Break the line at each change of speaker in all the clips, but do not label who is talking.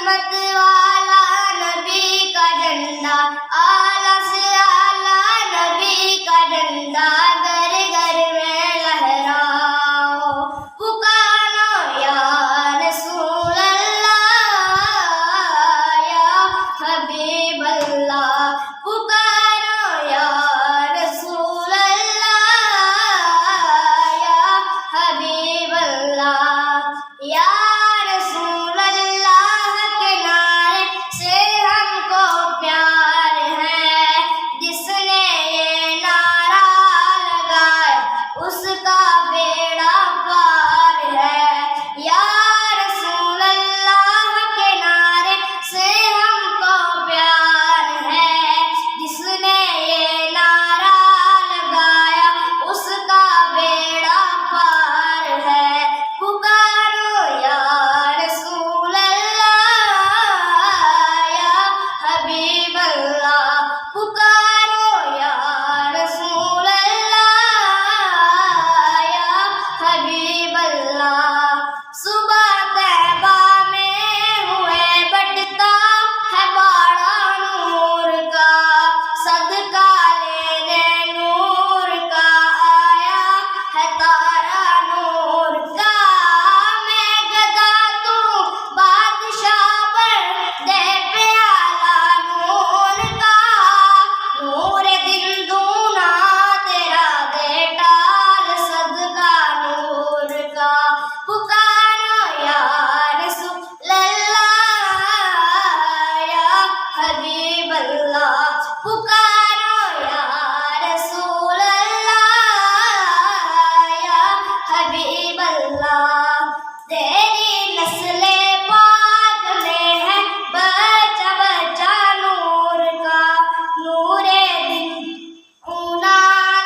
रहमत वाला नबी का झंडा, आला से आला नबी का झंडा घर घर में लहराओ। पुकारो या रसूल अल्लाह या हबीब अल्लाह, पुकारो या रसूल अल्लाह या हबीब अल्लाह। या रसूल अल्लाह के नारे से हमको प्यार है, जिसने ये नारा लगाया उसका बेड़ा पार है। या रसूल अल्लाह के नारे से हमको प्यार है, जिसने ये नारा लगाया उसका बेड़ा पार है। पुकारो या रसूल अल्लाह या हबीब अल्लाह, पुकारो या रसूल अल्लाह या हबीब अल्लाह। सुबह तैबा में हुए बटता है बाड़ा नूर का, सदका लेने नूर का आया है तारा नूर का। मैं गदा तू बादशाह पर दे प्याला नूर का, नूर दिन दूना तेरा दे टाल सदका नूर का। पुकारो या रसूल अल्लाह या हबीब अल्लाह, पुकारो या रसूल अल्लाह या हबीब अल्लाह। तेरी नस्ले पाक में है बचा बचा नूर का, नूरे दिन ऊना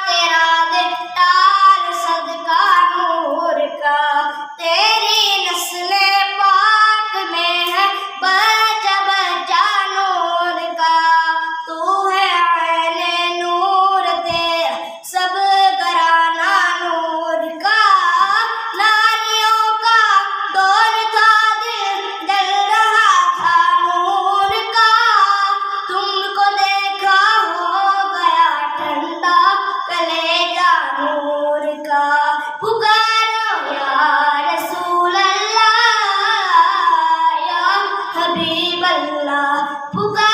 तेरा दे टाल सदका नूर का। तेरी नस्ले पाक में है बचा बचा नूर का, तू है ऐने नूर तेरा सब घराना नूर का। नारियों का दौर था दिल जल रहा था नूर का, तुमको देखा हो गया ठंडा कलेजा नूर का। पुकारो या रसूल अल्लाह या हबीब अल्लाह, पुकारो